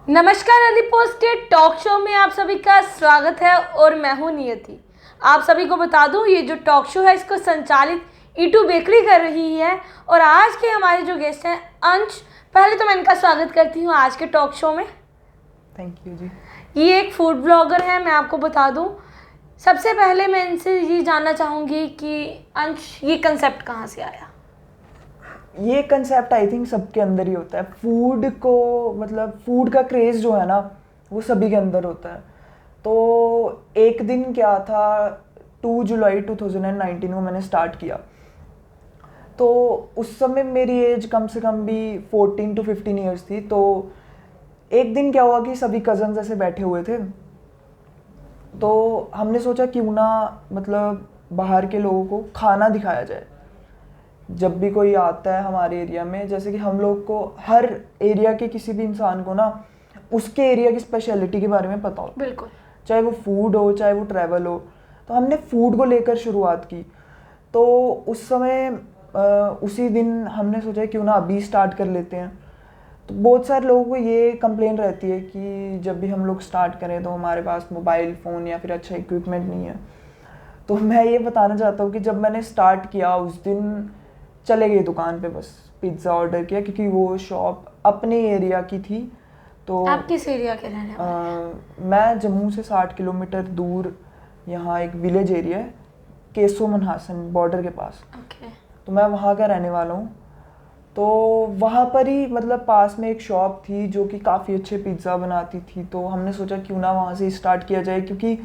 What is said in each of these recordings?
नमस्कार Ali posted talk show में आप सभी का स्वागत है और मैं हूं नियति। आप सभी को बता दूं ये जो टॉक शो है इसको संचालित E2 बेकरी कर रही है और आज के हमारे जो गेस्ट हैं अंश। पहले तो मैं इनका स्वागत करती हूं आज के टॉक शो में। थैंक यू जी। ये एक फूड ब्लॉगर है, मैं आपको बता दूं। सबसे पहले मैं इनसे ये जानना चाहूँगी कि अंश ये कंसेप्ट कहाँ से आया। ये कंसेप्ट आई थिंक सबके अंदर ही होता है। फूड को मतलब फूड का क्रेज़ जो है ना वो सभी के अंदर होता है। तो एक दिन क्या था, 2 जुलाई 2019 में मैंने स्टार्ट किया। तो उस समय मेरी एज कम से कम भी 14 to 15 ईयर्स थी। तो एक दिन क्या हुआ कि सभी कज़न्स ऐसे बैठे हुए थे, तो हमने सोचा क्यों ना मतलब बाहर के लोगों को खाना दिखाया जाए। जब भी कोई आता है हमारे एरिया में, जैसे कि हम लोग को हर एरिया के किसी भी इंसान को ना उसके एरिया की स्पेशलिटी के बारे में पता हो, बिल्कुल, चाहे वो फूड हो चाहे वो ट्रैवल हो। तो हमने फूड को लेकर शुरुआत की। तो उस समय उसी दिन हमने सोचा क्यों ना अभी स्टार्ट कर लेते हैं। तो बहुत सारे लोगों को ये कंप्लेन रहती है कि जब भी हम लोग स्टार्ट करें तो हमारे पास मोबाइल फ़ोन या फिर अच्छा इक्विपमेंट नहीं है। तो मैं ये बताना चाहता हूँ कि जब मैंने स्टार्ट किया उस दिन चले गए दुकान पे, बस पिज़्ज़ा ऑर्डर किया क्योंकि वो शॉप अपने एरिया की थी। तो आप किस एरिया के रहने वाले? मैं जम्मू से 60 किलोमीटर दूर यहाँ एक विलेज एरिया है, केसो मनहासन बॉर्डर के पास। ओके। तो मैं वहाँ का रहने वाला हूँ। तो वहाँ पर ही मतलब पास में एक शॉप थी जो कि काफ़ी अच्छे पिज़्ज़ा बनाती थी। तो हमने सोचा क्यों ना वहाँ से स्टार्ट किया जाए, क्योंकि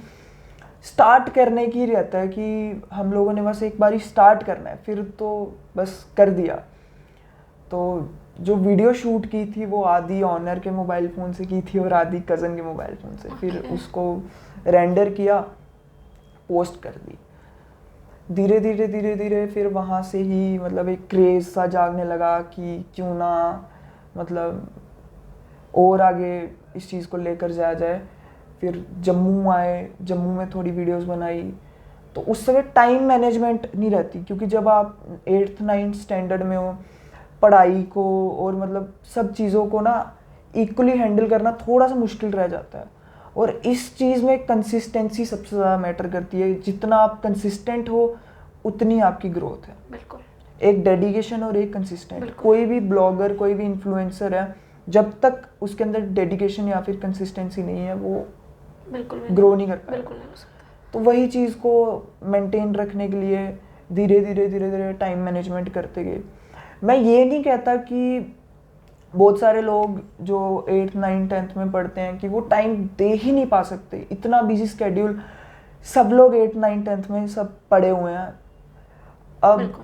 स्टार्ट करने की रहता है कि हम लोगों ने बस एक बार ही स्टार्ट करना है, फिर तो बस कर दिया। तो जो वीडियो शूट की थी वो आधी ऑनर के मोबाइल फ़ोन से की थी और आधी कज़न के मोबाइल फ़ोन से। फिर उसको रेंडर किया, पोस्ट कर दी। धीरे धीरे फिर वहाँ से ही मतलब एक क्रेज़ सा जागने लगा कि क्यों ना मतलब और आगे इस चीज़ को लेकर जाया जाए। फिर जम्मू आए, जम्मू में थोड़ी वीडियोस बनाई। तो उस समय टाइम मैनेजमेंट नहीं रहती, क्योंकि जब आप 8th 9th स्टैंडर्ड में हो, पढ़ाई को और मतलब सब चीज़ों को ना इक्वली हैंडल करना थोड़ा सा मुश्किल रह जाता है। और इस चीज़ में कंसिस्टेंसी सबसे ज़्यादा मैटर करती है। जितना आप कंसिस्टेंट हो उतनी आपकी ग्रोथ है। बिल्कुल। एक डेडिकेशन और एक कंसिस्टेंट। कोई भी ब्लॉगर, कोई भी इन्फ्लुएंसर है, जब तक उसके अंदर डेडिकेशन या फिर कंसिस्टेंसी नहीं है वो बिल्कुल ग्रो नहीं कर पाएगा। बिल्कुल नहीं हो सकता। तो वही चीज़ को मेंटेन रखने के लिए धीरे धीरे टाइम मैनेजमेंट करते गए। मैं ये नहीं कहता कि बहुत सारे लोग जो 8th 9th 10th में पढ़ते हैं कि वो टाइम दे ही नहीं पा सकते। इतना बिजी स्केड्यूल, सब लोग 8th 9th 10th में सब पढ़े हुए हैं। अब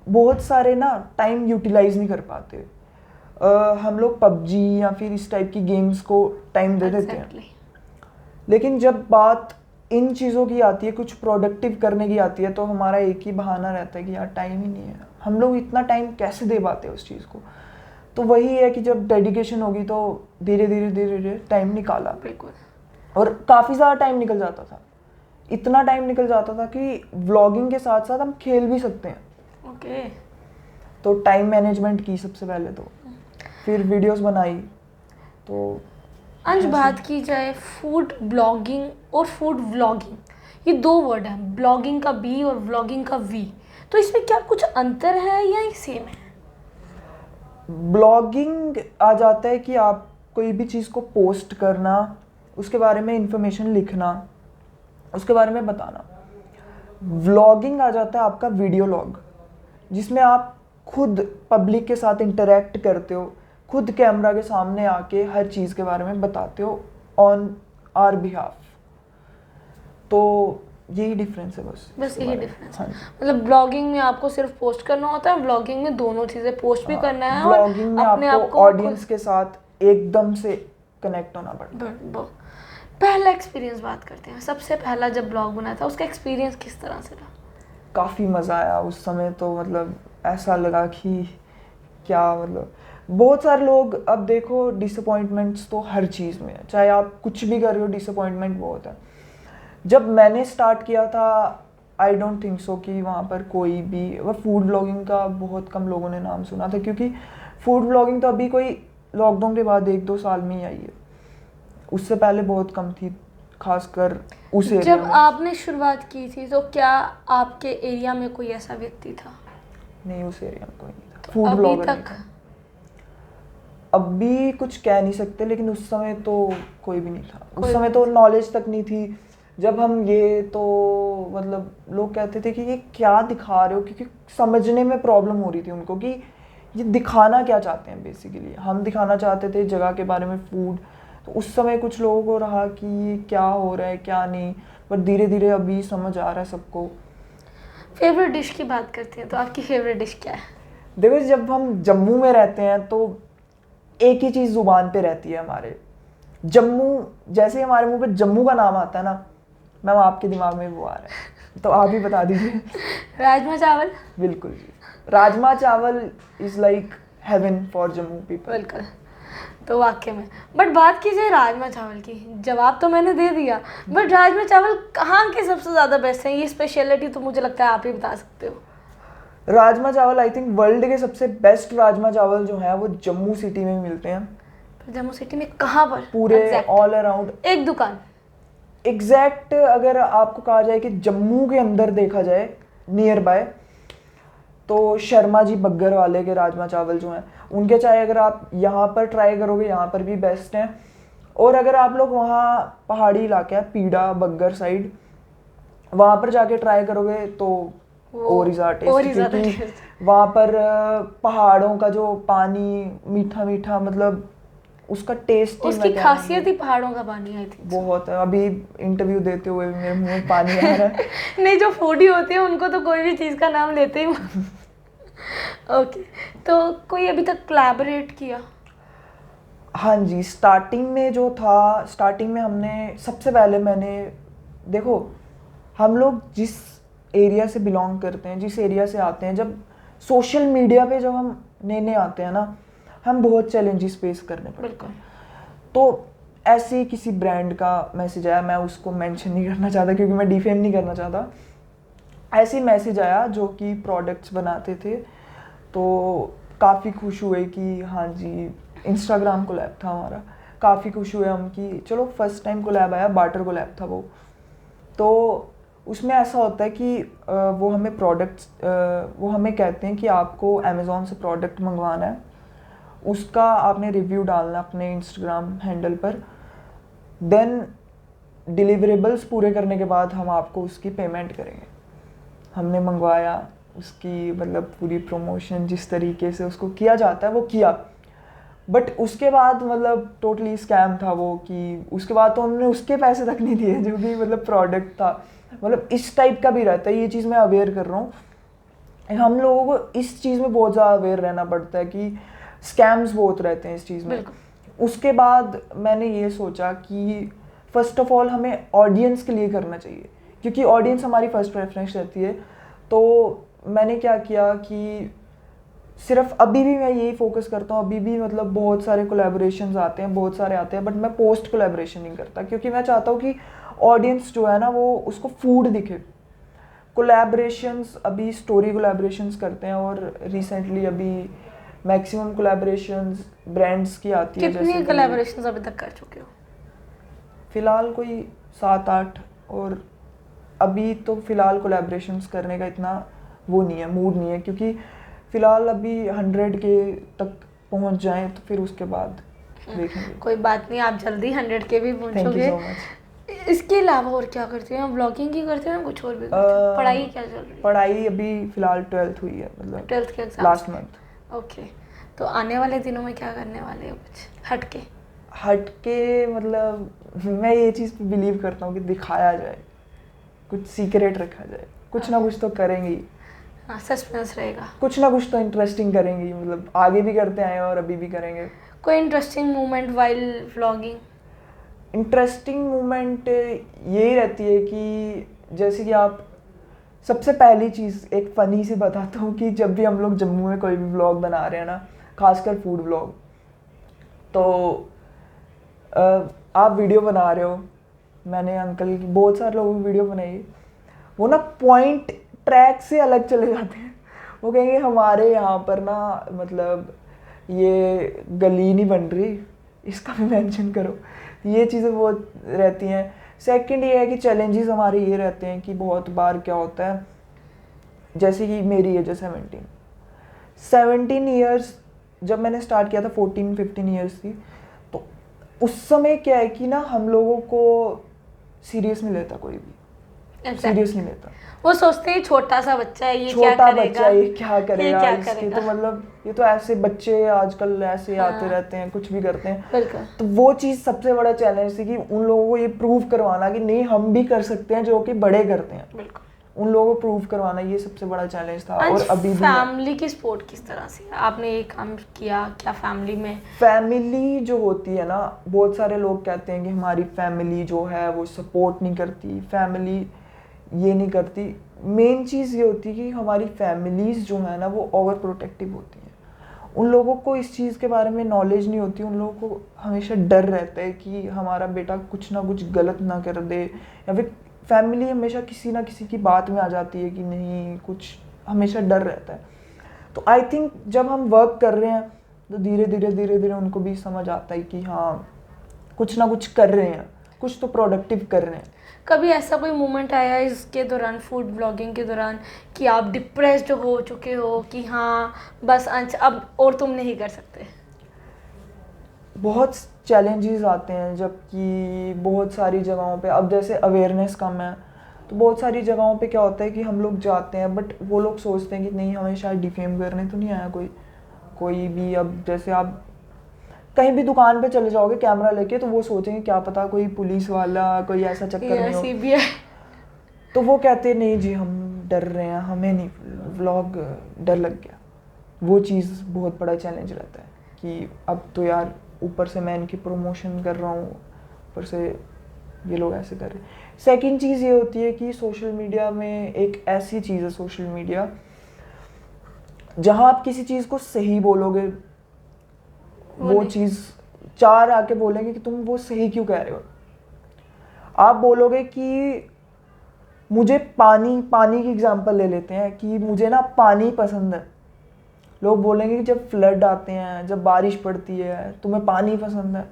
बहुत सारे ना टाइम यूटिलाइज नहीं कर पाते। हम लोग पबजी या फिर इस टाइप की गेम्स को टाइम दे देते हैं, लेकिन जब बात इन चीज़ों की आती है, कुछ प्रोडक्टिव करने की आती है, तो हमारा एक ही बहाना रहता है कि यार टाइम ही नहीं है। हम लोग इतना टाइम कैसे दे पाते हैं उस चीज़ को। तो वही है कि जब डेडिकेशन होगी तो धीरे धीरे टाइम निकाला। बिल्कुल। और काफ़ी ज़्यादा टाइम निकल जाता था। इतना टाइम निकल जाता था कि व्लॉगिंग के साथ साथ हम खेल भी सकते हैं। ओके। तो टाइम मैनेजमेंट की सबसे पहले, तो फिर वीडियोस बनाई। तो अंश, बात की जाए फूड ब्लॉगिंग और फूड व्लॉगिंग, ये दो वर्ड हैं, ब्लॉगिंग का बी और व्लॉगिंग का वी, तो इसमें क्या कुछ अंतर है या ये सेम है? ब्लॉगिंग आ जाता है कि आप कोई भी चीज़ को पोस्ट करना, उसके बारे में इंफॉर्मेशन लिखना, उसके बारे में बताना। व्लॉगिंग आ जाता है आपका वीडियो लॉग, जिसमें आप खुद पब्लिक के साथ इंटरेक्ट करते हो, खुद कैमरा के सामने आके हर चीज़ के बारे में बताते हो ऑन आवर बिहाफ। तो यही डिफरेंस है बस यही डिफरेंस है। हाँ। मतलब ब्लॉगिंग में आपको सिर्फ पोस्ट करना होता है, ब्लॉगिंग में दोनों चीज़ें, पोस्ट भी करना है और ब्लॉगिंग में अपने आपको ऑडियंस के साथ एकदम से कनेक्ट होना पड़ता है। पहला एक्सपीरियंस बात करते हैं। सबसे पहला जब ब्लॉग बना था उसका एक्सपीरियंस किस तरह से रहा? काफ़ी मज़ा आया उस समय। तो मतलब ऐसा लगा कि क्या मतलब बहुत सारे लोग, अब देखो डिसअपॉइंटमेंट्स तो हर चीज़ में है, चाहे आप कुछ भी कर रहे हो डिसअपॉइंटमेंट बहुत है। जब मैंने स्टार्ट किया था आई डोंट थिंक सो कि वहाँ पर कोई भी, वह फूड ब्लॉगिंग का बहुत कम लोगों ने नाम सुना था, क्योंकि फूड ब्लॉगिंग तो अभी कोई लॉकडाउन के बाद 1-2 साल में ही आई है, उससे पहले बहुत कम थी, खासकर उस एरिया जब में। आपने शुरुआत की थी तो क्या आपके एरिया में कोई ऐसा व्यक्ति था? नहीं, उस एरिया में कोई नहीं था, फूड अभी ब्लॉगर नहीं तक? था। अभी कुछ कह नहीं सकते, लेकिन उस समय तो कोई भी नहीं था। उस समय तो नॉलेज तक नहीं थी। जब हम ये तो मतलब लोग कहते थे कि ये क्या दिखा रहे हो, क्योंकि समझने में प्रॉब्लम हो रही थी उनको कि ये दिखाना क्या चाहते हैं। बेसिकली हम दिखाना चाहते थे जगह के बारे में, फूड। तो उस समय कुछ लोगों को रहा कि ये क्या हो रहा है क्या नहीं, पर धीरे धीरे अभी समझ आ रहा है सबको। फेवरेट डिश की बात करते हैं तो आपकी फेवरेट डिश क्या है? देखो, जब हम जम्मू में रहते हैं तो एक ही चीज़ जुबान पे रहती है हमारे, जम्मू। जैसे ही हमारे मुंह पे जम्मू का नाम आता है ना मैम, आपके दिमाग में वो आ रहा है, तो आप ही बता दीजिए। राजमा चावल। बिल्कुल जी, राजमा चावल is like heaven for Jammu people. बिल्कुल, तो वाकई में। बट बात की जाए राजमा चावल की, जवाब तो मैंने दे दिया, बट राजमा चावल कहाँ के सबसे ज़्यादा बेस्ट हैं? ये स्पेशलिटी तो मुझे लगता है आप ही बता सकते हो। राजमा चावल आई थिंक वर्ल्ड के सबसे बेस्ट राजमा चावल जो है वो जम्मू सिटी में मिलते हैं। जम्मू सिटी में कहाँ पर? पूरे Exact. ऑल अराउंड एक दुकान। एग्जैक्ट अगर आपको कहा जाए कि जम्मू के अंदर देखा जाए नियर बाय, तो शर्मा जी बग्गर वाले के राजमा चावल जो हैं उनके चाय अगर आप यहाँ पर ट्राई करोगे, यहाँ पर भी बेस्ट हैं। और अगर आप लोग वहाँ पहाड़ी इलाके है पीड़ा बग्गर साइड, वहाँ पर जाके ट्राई करोगे तो और ही ज़्यादा टेस्ट, क्योंकि वहाँ पर पहाड़ों का जो पानी मीठा मीठा, मतलब उसका टेस्ट ही उसकी खासियत ही पहाड़ों का पानी आई थी। बहुत है। अभी इंटरव्यू देते हुए मेरे मुंह में पानी आ रहा है। नहीं, जो फूडी होती है उनको तो कोई भी चीज़ का नाम लेते ही। ओके, तो कोई अभी तक कोलैबोरेट किया? हाँ जी, स्टार्टिंग में जो था, स्टार्टिंग में हमने सबसे पहले मैंने, देखो हम लोग जिस एरिया से बिलोंग करते हैं, जिस एरिया से आते हैं, जब सोशल मीडिया पे जब हम नए नए आते हैं ना, हम बहुत चैलेंजेस फेस करने पड़ते हैं। तो ऐसे ही किसी ब्रांड का मैसेज आया, मैं उसको मेंशन नहीं करना चाहता क्योंकि मैं डिफेम नहीं करना चाहता। ऐसे ही मैसेज आया जो कि प्रोडक्ट्स बनाते थे, तो काफ़ी खुश हुए कि हाँ जी, इंस्टाग्राम कोलैब था हमारा। काफ़ी खुश हुए हम कि चलो फर्स्ट टाइम कोलैब आया, बार्टर कोलैब था वो। तो उसमें ऐसा होता है कि वो हमें प्रोडक्ट्स, वो हमें कहते हैं कि आपको अमेज़ॉन से प्रोडक्ट मंगवाना है, उसका आपने रिव्यू डालना अपने इंस्टाग्राम हैंडल पर। देन डिलीवरेबल्स पूरे करने के बाद हम आपको उसकी पेमेंट करेंगे। हमने मंगवाया, उसकी मतलब पूरी प्रमोशन जिस तरीके से उसको किया जाता है वो किया, बट उसके बाद मतलब टोटली स्कैम था वो, कि उसके बाद तो उन्होंने उसके पैसे तक नहीं दिए जो कि मतलब प्रोडक्ट था। मतलब इस टाइप का भी रहता है, ये चीज़ मैं अवेयर कर रहा हूँ। हम लोगों को इस चीज़ में बहुत ज़्यादा अवेयर रहना पड़ता है कि स्कैम्स बहुत रहते हैं इस चीज़ में। उसके बाद मैंने ये सोचा कि फ़र्स्ट ऑफ ऑल हमें ऑडियंस के लिए करना चाहिए, क्योंकि ऑडियंस हमारी फ़र्स्ट प्रेफरेंस रहती है। तो मैंने क्या किया कि सिर्फ अभी भी मैं यही फोकस करता हूँ, अभी भी मतलब बहुत सारे कोलैबोरेशंस आते हैं, बहुत सारे आते हैं, बट मैं पोस्ट कोलैबोरेशन नहीं करता, क्योंकि मैं चाहता हूँ कि ऑडियंस जो है ना वो उसको फूड दिखे। कोलैबोरेशंस अभी स्टोरी कोलैबोरेशंस करते हैं, और रिसेंटली अभी मैक्सिमम कोलैबोरेशंस ब्रांड्स की आती है। कितनी कोलैबोरेशंस अभी तक कर चुके हो? फ़िलहाल कोई 7-8, और अभी तो फ़िलहाल कोलैबोरेशंस करने का इतना वो नहीं है, मूड नहीं है, क्योंकि फ़िलहाल अभी 100 के तक पहुंच जाएं तो फिर उसके बाद देखेंगे। कोई बात नहीं, आप जल्दी 100 के भी पहुंचोगे। Thank you so much. इसके अलावा और क्या करते हैं? ब्लॉगिंग ही करते हैं, कुछ और भी करते हैं? पढ़ाई क्या चल रही है? पढ़ाई अभी फ़िलहाल 12th हुई है, मतलब 12th के एग्जाम लास्ट मंथ। ओके, तो आने वाले दिनों में क्या करने वाले हो? कुछ हट के मतलब मैं ये चीज़ पे बिलीव करता हूँ कि दिखाया जाए, कुछ सीक्रेट रखा जाए, कुछ ना कुछ तो करेंगे ही। हाँ, सस्पेंस रहेगा, कुछ ना कुछ तो इंटरेस्टिंग करेंगे ही, मतलब आगे भी करते आए और अभी भी करेंगे। कोई interesting moment while vlogging? Interesting moment यही रहती है कि जैसे कि आप, सबसे पहली चीज़ एक फ़नी सी बताता हूँ कि जब भी हम लोग जम्मू में कोई भी व्लॉग बना रहे हैं ना, खासकर फूड व्लॉग, तो आप वीडियो बना रहे हो, मैंने अंकल की बहुत सारे लोगों की वीडियो बनाई, वो ना पॉइंट ट्रैक से अलग चले जाते हैं। वो कहेंगे हमारे यहाँ पर ना मतलब ये गली नहीं बन रही, इसका भी मेंशन करो। ये चीज़ें बहुत रहती हैं। सेकंड ये है कि चैलेंजेस हमारे ये रहते हैं कि बहुत बार क्या होता है, जैसे कि मेरी एज है 17 ईयर्स, जब मैंने स्टार्ट किया था 14-15 ईयर्स थी, तो उस समय क्या है कि ना हम लोगों को सीरियस नहीं लेता, कोई भी सीरियस नहीं लेता। वो सोचते हैं छोटा सा बच्चा है, ये क्या छोटा करेगा, बच्चा ये क्या करेगा, क्या इसके करेगा। तो मतलब ये तो ऐसे बच्चे आजकल ऐसे आते रहते हैं, कुछ भी करते हैं। बिल्कुल। तो वो चीज़ सबसे बड़ा चैलेंज थी कि उन लोगों को ये प्रूव करवाना कि नहीं हम भी कर सकते हैं जो कि बड़े करते हैं। बिल्कुल। उन लोगों को प्रूव करवाना ये सबसे बड़ा चैलेंज था। और अभी भी फैमिली की सपोर्ट किस तरह से आपने ये काम किया, क्या फैमिली में? फैमिली जो होती है ना, बहुत सारे लोग कहते हैं कि हमारी फैमिली जो है वो सपोर्ट नहीं करती, फैमिली ये नहीं करती। मेन चीज़ ये होती है कि हमारी फैमिलीज़ जो है ना वो ओवर प्रोटेक्टिव होती हैं। उन लोगों को इस चीज़ के बारे में नॉलेज नहीं होती, उन लोगों को हमेशा डर रहता है कि हमारा बेटा कुछ ना कुछ गलत ना कर दे, या फिर फैमिली हमेशा किसी ना किसी की बात में आ जाती है कि नहीं, कुछ हमेशा डर रहता है। तो आई थिंक जब हम वर्क कर रहे हैं तो धीरे धीरे उनको भी समझ आता है कि हाँ कुछ ना कुछ कर रहे हैं, कुछ तो प्रोडक्टिव कर रहे हैं। कभी ऐसा कोई मोमेंट आया इसके दौरान, फूड ब्लॉगिंग के दौरान, कि आप डिप्रेस्ड हो चुके हो कि हाँ बस अंश अब और तुम नहीं कर सकते? बहुत चैलेंजेस आते हैं, जबकि बहुत सारी जगहों पे अब जैसे अवेयरनेस कम है, तो बहुत सारी जगहों पे क्या होता है कि हम लोग जाते हैं बट वो लोग सोचते हैं कि नहीं हमें शायद डिफेम करने तो नहीं आया कोई भी। अब जैसे आप कहीं भी दुकान पे चले जाओगे कैमरा लेके, तो वो सोचेंगे क्या पता कोई पुलिस वाला कोई ऐसा चक्कर नहीं हो, CBI। तो वो कहते नहीं जी हम डर रहे हैं, हमें नहीं व्लॉग डर लग गया। वो चीज़ बहुत बड़ा चैलेंज रहता है कि अब तो यार ऊपर से मैं इनकी प्रमोशन कर रहा हूँ, ऊपर से ये लोग ऐसे कर रहे हैं। सेकंड चीज़ ये होती है कि सोशल मीडिया में एक ऐसी चीज़ है सोशल मीडिया जहाँ आप किसी चीज़ को सही बोलोगे वो चीज़ चार आके बोलेंगे कि तुम वो सही क्यों कह रहे हो। आप बोलोगे कि मुझे पानी की एग्जांपल ले लेते हैं कि मुझे ना पानी पसंद है, लोग बोलेंगे कि जब फ्लड आते हैं, जब बारिश पड़ती है, तुम्हें पानी पसंद है।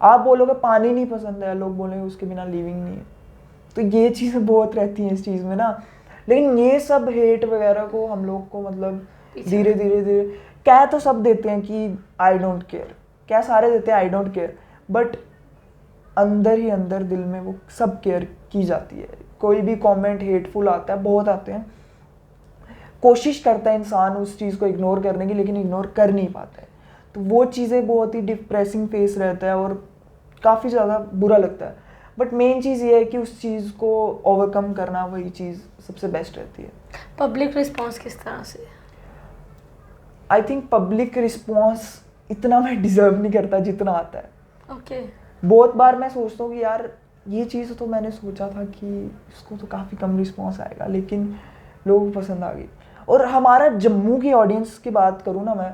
आप बोलोगे पानी नहीं पसंद है, लोग बोलेंगे उसके बिना लिविंग नहीं है। तो ये चीज़ें बहुत रहती हैं इस चीज़ में ना। लेकिन ये सब हेट वगैरह को हम लोग को मतलब धीरे धीरे कह तो सब देते हैं कि आई डोंट केयर, क्या सारे देते हैं आई डोंट केयर, बट अंदर ही अंदर दिल में वो सब केयर की जाती है। कोई भी कमेंट हेटफुल आता है, बहुत आते हैं, कोशिश करता है इंसान उस चीज़ को इग्नोर करने की, लेकिन इग्नोर कर नहीं पाता है। तो वो चीज़ें बहुत ही डिप्रेसिंग फेस रहता है और काफ़ी ज़्यादा बुरा लगता है। बट मेन चीज़ ये है कि उस चीज़ को ओवरकम करना, वही चीज़ सबसे बेस्ट रहती है। पब्लिक रिस्पॉन्स किस तरह से? आई थिंक पब्लिक रिस्पॉन्स इतना मैं डिज़र्व नहीं करता जितना आता है। ओके। बहुत बार मैं सोचता हूँ कि यार ये चीज़ तो मैंने सोचा था कि इसको तो काफ़ी कम रिस्पॉन्स आएगा, लेकिन लोगों को पसंद आ गई। और हमारा जम्मू की ऑडियंस की बात करूँ ना मैं,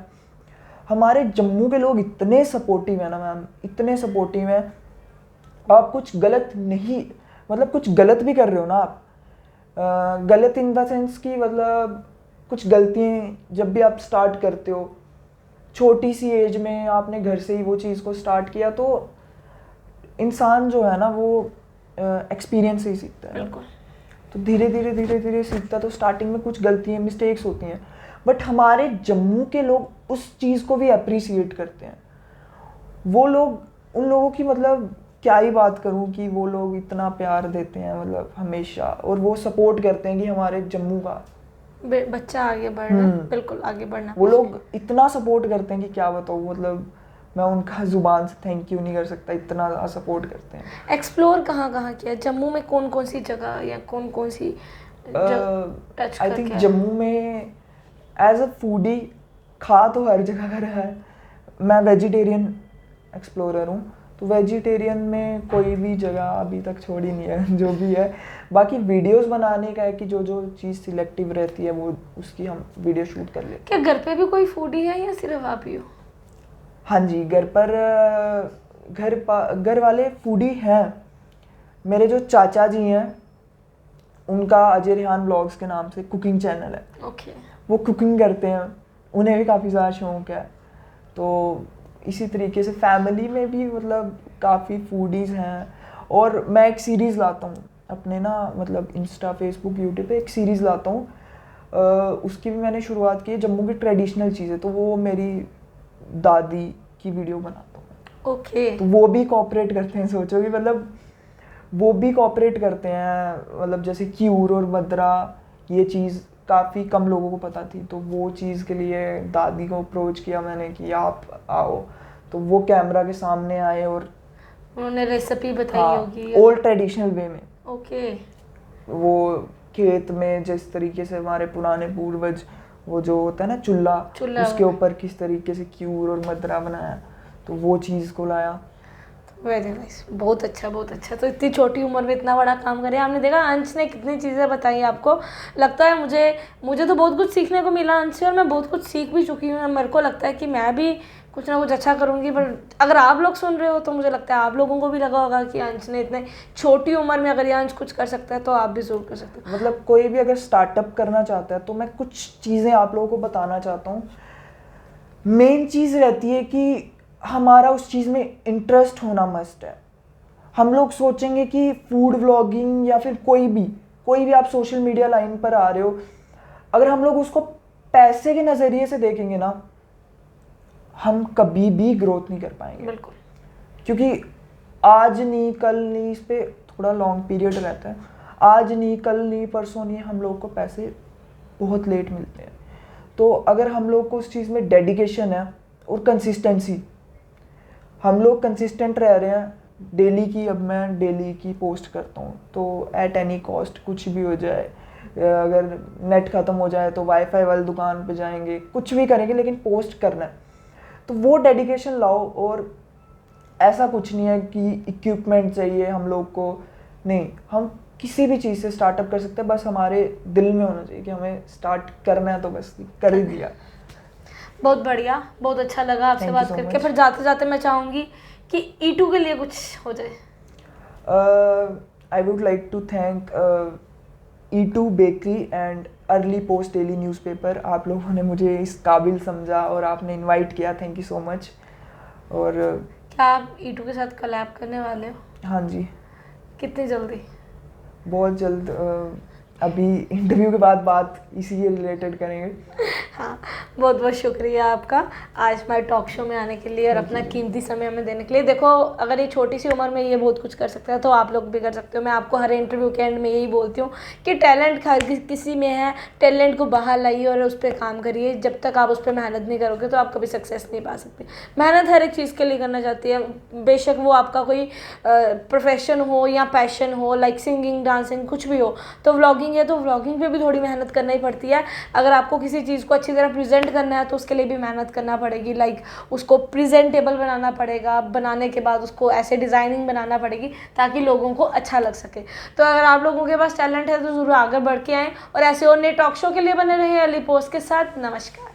हमारे जम्मू के लोग इतने सपोर्टिव हैं ना मैम, इतने सपोर्टिव हैं। आप कुछ गलत नहीं, मतलब कुछ गलत भी कर रहे हो ना आप, गलत इन द सेंस कि मतलब कुछ गलतियाँ जब भी आप स्टार्ट करते हो, छोटी सी एज में आपने घर से ही वो चीज़ को स्टार्ट किया, तो इंसान जो है ना वो एक्सपीरियंस से ही सीखता है। बिल्कुल। तो धीरे धीरे सीखता। तो स्टार्टिंग में कुछ गलतियाँ मिस्टेक्स होती हैं, बट हमारे जम्मू के लोग उस चीज़ को भी अप्रिसिएट करते हैं। वो लोग, उन लोगों की मतलब क्या ही बात करूं कि वो लोग इतना प्यार देते हैं मतलब हमेशा, और वो सपोर्ट करते हैं कि हमारे जम्मू का बच्चा आगे बढ़ना, बिल्कुल आगे बढ़ना। वो लोग इतना सपोर्ट करते हैं कि क्या बताऊँ, मतलब मैं उनका जुबान से थैंक यू नहीं कर सकता, इतना सपोर्ट करते हैं। एक्सप्लोर कहाँ किया जम्मू में, कौन सी जगह या कौन सी टच आई थिंक जम्मू में एज अ फूडी खा तो हर जगह का रहा है। मैं वेजिटेरियन एक्सप्लोरर हूँ, तो वेजिटेरियन में कोई भी जगह अभी तक छोड़ी नहीं है जो भी है। बाकी वीडियोस बनाने का है कि जो चीज़ सिलेक्टिव रहती है वो उसकी हम वीडियो शूट कर लेते हैं। क्या घर पे भी कोई फूडी है या सिर्फ आप ही हो? हाँ जी, घर पर घर वाले फूडी हैं। मेरे जो चाचा जी हैं उनका अजय रेहान व्लॉग्स के नाम से कुकिंग चैनल है। ओके। वो कुकिंग करते हैं, उन्हें भी काफ़ी ज़्यादा शौक है। तो इसी तरीके से फैमिली में भी मतलब काफ़ी फूडीज़ हैं। और मैं एक सीरीज़ लाता हूँ अपने ना, मतलब इंस्टा, फेसबुक, यूट्यूब पे एक सीरीज़ लाता हूँ। उसकी भी मैंने शुरुआत की है, जम्मू की ट्रेडिशनल चीज़ें, तो वो मेरी दादी की वीडियो बनाता हूँ। ओके। तो वो भी कॉपरेट करते हैं, सोचो कि मतलब वो भी कॉपरेट करते हैं। मतलब जैसे क्यूर और मद्रा, ये चीज़ काफ़ी कम लोगों को पता थी, तो वो चीज़ के लिए दादी को अप्रोच किया मैंने कि आप आओ। तो वो कैमरा के सामने आए और उन्होंने रेसिपी बताई हाँ, होगी। ओल्ड ट्रेडिशनल वे में। ओके। वो खेत में जिस तरीके से हमारे पुराने पूर्वज, वो जो होता है ना चूल्हा, उसके ऊपर किस तरीके से क्यूर और मद्रा बनाया, तो वो चीज़ को लाया। वेरी नाइस, बहुत अच्छा बहुत अच्छा। तो इतनी छोटी उम्र में इतना बड़ा काम करे, आपने देखा अंश ने कितनी चीज़ें बताई आपको। लगता है मुझे तो बहुत कुछ सीखने को मिला अंश से, और मैं बहुत कुछ सीख भी चुकी हूँ। मेरे को लगता है कि मैं भी कुछ ना कुछ अच्छा करूँगी। पर अगर आप लोग सुन रहे हो तो मुझे लगता है आप लोगों को भी लगा होगा कि अंश ने इतने छोटी उम्र में अगर ये अंश कुछ कर सकता है तो आप भी ज़रूर कर सकते हो। मतलब कोई भी अगर स्टार्टअप करना चाहता है तो मैं कुछ चीज़ें आप लोगों को बताना चाहता हूँ। मेन चीज़ रहती है कि हमारा उस चीज़ में इंटरेस्ट होना मस्ट है। हम लोग सोचेंगे कि फूड व्लॉगिंग या फिर कोई भी आप सोशल मीडिया लाइन पर आ रहे हो, अगर हम लोग उसको पैसे के नज़रिए से देखेंगे ना, हम कभी भी ग्रोथ नहीं कर पाएंगे। बिल्कुल। क्योंकि आज नहीं कल नहीं, इस पे थोड़ा लॉन्ग पीरियड रहता है। आज नहीं कल नहीं परसों नहीं, हम लोग को पैसे बहुत लेट मिलते हैं। तो अगर हम लोग को उस चीज़ में डेडिकेशन है और कंसिस्टेंसी, हम लोग कंसिस्टेंट रह रहे हैं डेली की, अब मैं डेली की पोस्ट करता हूँ, तो एट एनी कॉस्ट कुछ भी हो जाए, अगर नेट ख़त्म हो जाए तो वाईफाई वाली दुकान पे जाएंगे, कुछ भी करेंगे, लेकिन पोस्ट करना है। तो वो डेडिकेशन लाओ। और ऐसा कुछ नहीं है कि इक्विपमेंट चाहिए हम लोग को, नहीं, हम किसी भी चीज़ से स्टार्टअप कर सकते हैं, बस हमारे दिल में होना चाहिए कि हमें स्टार्ट करना है, तो बस कर ही दिया। बहुत बढ़िया, बहुत अच्छा लगा आपसे Thank you बात so करके। much. फिर जाते जाते मैं चाहूँगी कि E2 के लिए कुछ हो जाए। I would like to thank E2 bakery and early post daily newspaper. आप लोगों ने मुझे इस काबिल समझा और आपने इनवाइट किया, थैंक यू सो मच। और क्या आप E2 के साथ कोलैब करने वाले हो? हाँ जी, कितनी जल्दी? बहुत जल्द। अभी इंटरव्यू के बाद बात इसी के रिलेटेड करेंगे। हाँ, बहुत बहुत शुक्रिया आपका आज हमारे टॉक शो में आने के लिए और अपना कीमती समय हमें देने के लिए। देखो, अगर ये छोटी सी उम्र में ये बहुत कुछ कर सकता है तो आप लोग भी कर सकते हो। मैं आपको हर इंटरव्यू के एंड में यही बोलती हूँ कि टैलेंट किसी में है, टैलेंट को बाहर लाइए और उस पर काम करिए। जब तक आप उस पर मेहनत नहीं करोगे तो आप कभी सक्सेस नहीं पा सकते। मेहनत हर एक चीज़ के लिए करना चाहती है, बेशक वो आपका कोई प्रोफेशन हो या पैशन हो, लाइक सिंगिंग, डांसिंग, कुछ भी हो। तो व्लॉगिंग है तो व्लॉगिंग पे भी थोड़ी मेहनत करना ही पड़ती है। अगर आपको किसी चीज़ को अच्छी तरह प्रेजेंट करना है तो उसके लिए भी मेहनत करना पड़ेगी। लाइक उसको प्रेजेंटेबल बनाना पड़ेगा, बनाने के बाद उसको ऐसे डिज़ाइनिंग बनाना पड़ेगी ताकि लोगों को अच्छा लग सके। तो अगर आप लोगों के पास टैलेंट है तो ज़रूर आगे बढ़ के आएँ और ऐसे और नए टॉक शो के लिए बने रहें अर्ली पोस्ट के साथ। नमस्कार।